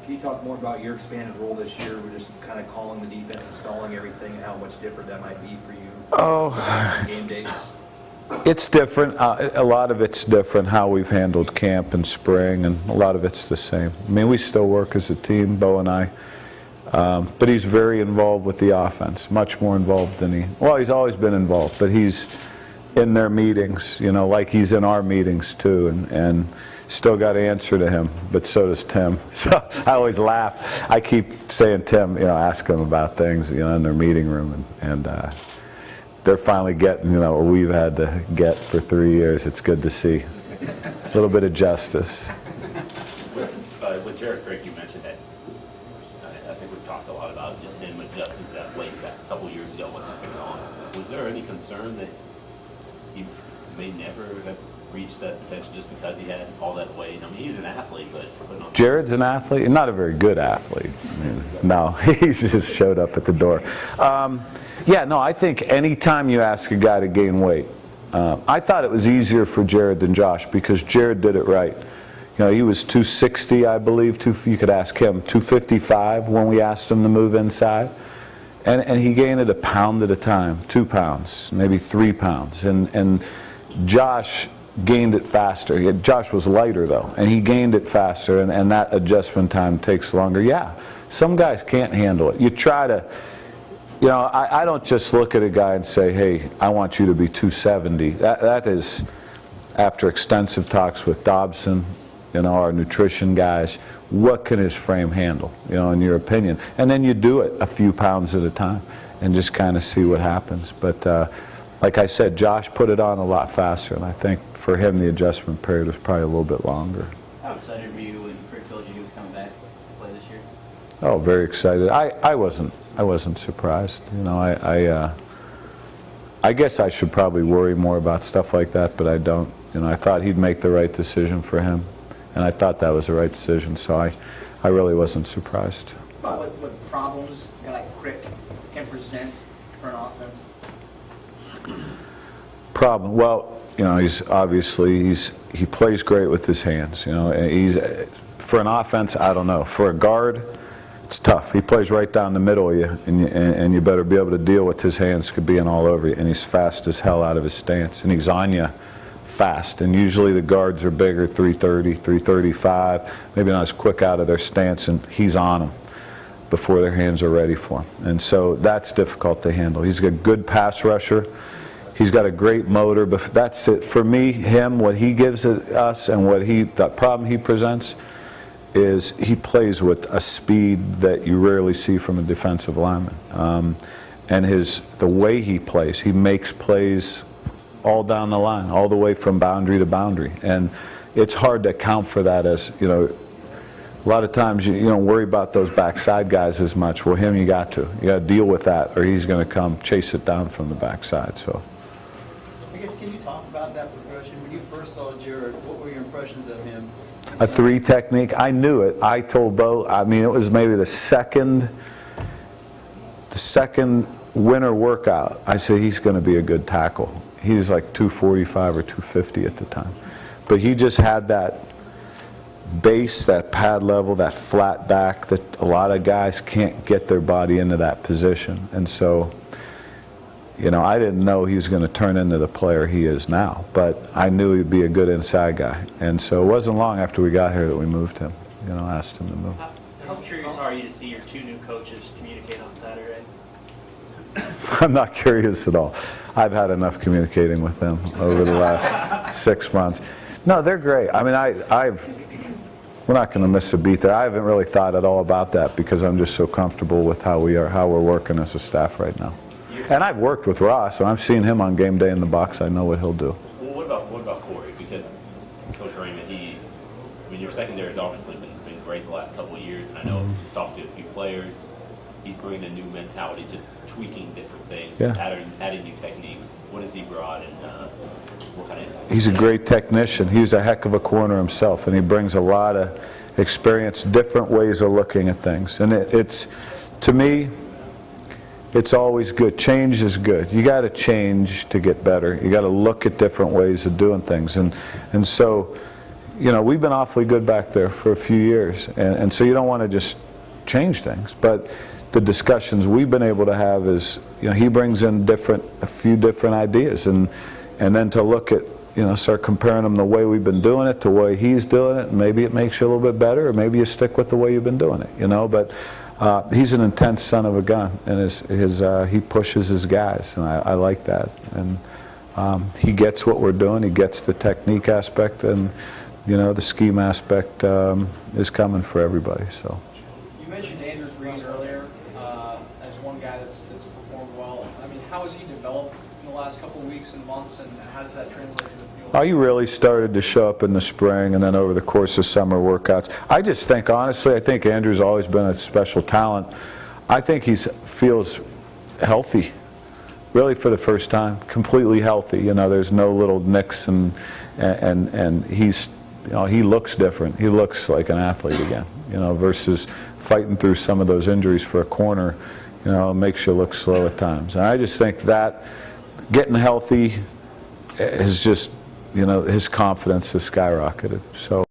Can you talk more about your expanded role this year? We're just kind of calling the defense, installing everything, and how much different that might be for you on game days? It's different. A lot of it's different how we've handled camp and spring, and a lot of it's the same. I mean, we still work as a team, Bo and I. But he's very involved with the offense, much more involved than he's always been involved, but he's in their meetings, you know, like he's in our meetings too, and still got to answer to him, but so does Tim. So I always laugh. I keep saying, Tim, you know, ask them about things, you know, in their meeting room, and they're finally getting, you know, what we've had to get for 3 years. It's good to see. A little bit of justice. With Jared Craig, you mentioned that. I think we've talked a lot about just him adjusting to that weight that a couple years ago wasn't going on. Was there any concern that he may never have reached that potential just because he had all that weight? I mean, he's an athlete, but Jared's an athlete, not a very good athlete. I mean, no, he just showed up at the door. Yeah, no, I think anytime you ask a guy to gain weight, I thought it was easier for Jared than Josh because Jared did it right. You know, he was 260, I believe. You could ask him, 255 when we asked him to move inside. And he gained it a pound at a time, 2 pounds, maybe 3 pounds. And Josh gained it faster. Josh was lighter, though, and he gained it faster, and that adjustment time takes longer. Yeah, some guys can't handle it. You try to, you know, I don't just look at a guy and say, hey, I want you to be 270. That is after extensive talks with Dobson, you know, our nutrition guys, what can his frame handle, you know, in your opinion? And then you do it a few pounds at a time and just kind of see what happens. But like I said, Josh put it on a lot faster, and I think for him the adjustment period was probably a little bit longer. How excited were you when Craig told you he was coming back to play this year? Oh, very excited. I wasn't surprised. You know, I guess I should probably worry more about stuff like that, but I don't. You know, I thought he'd make the right decision for him, and I thought that was the right decision, so I really wasn't surprised. What problems a guy like Crick can present for an offense? Problem. Well, you know, he plays great with his hands. You know, and for an offense, I don't know. For a guard, it's tough. He plays right down the middle of you, and you better be able to deal with his hands being all over you. And he's fast as hell out of his stance, and he's on you fast. And usually the guards are bigger, 330, 335, maybe not as quick out of their stance, and he's on them before their hands are ready for him. And so that's difficult to handle. He's a good pass rusher. He's got a great motor, but that's it. For me, what he gives us and the problem he presents is he plays with a speed that you rarely see from a defensive lineman. And the way he plays, he makes plays all down the line, all the way from boundary to boundary. And it's hard to account for that as, you know, a lot of times you don't worry about those backside guys as much. Well, him you got to deal with that, or he's going to come chase it down from the backside. So. I guess, can you talk about that progression? When you first saw Jared, what were your impressions of him? A 3 technique. I knew it. I told Bo. I mean, it was maybe the second winter workout. I said he's going to be a good tackle. He was like 245 or 250 at the time, but he just had that base, that pad level, that flat back that a lot of guys can't get their body into that position. And so, you know, I didn't know he was going to turn into the player he is now, but I knew he'd be a good inside guy. And so it wasn't long after we got here that we moved him, you know, asked him to move. How curious are you to see your 2 new coaches communicate on Saturday? I'm not curious at all. I've had enough communicating with them over the last 6 months. No, they're great. I mean, we're not going to miss a beat there. I haven't really thought at all about that because I'm just so comfortable with how we're working as a staff right now. And I've worked with Ross, so I've seen him on game day in the box. I know what he'll do. Well, what about Corey? Because Coach Raymond, I mean, your secondary has obviously been great the last couple of years, and I know he's talked to a few players. He's bringing a new mentality, just tweaking different things, adding new techniques. What has he brought, and what kind of? He's a great technician. He's a heck of a corner himself, and he brings a lot of experience, different ways of looking at things. And it's, to me, it's always good. Change is good. You got to change to get better. You got to look at different ways of doing things, and so, you know, we've been awfully good back there for a few years, and so you don't want to just change things. But the discussions we've been able to have is, you know, he brings in a few different ideas, and then to look at, you know, start comparing them the way we've been doing it to the way he's doing it, and maybe it makes you a little bit better, or maybe you stick with the way you've been doing it, you know. But he's an intense son of a gun, and he pushes his guys, and I like that. And he gets what we're doing. He gets the technique aspect, and, you know, the scheme aspect is coming for everybody. So. You mentioned Andrew Green earlier as one guy that's performed well. I mean, how has he developed in the last couple of weeks and months, and how does that translate to the field? Oh, he really started to show up in the spring and then over the course of summer workouts. I just think, honestly, I think Andrew's always been a special talent. I think he feels healthy, really for the first time, completely healthy. You know, there's no little nicks, and he's, you know, he looks different. He looks like an athlete again, you know, versus fighting through some of those injuries for a corner, you know, makes you look slow at times. And I just think that getting healthy is just, you know, his confidence has skyrocketed. So.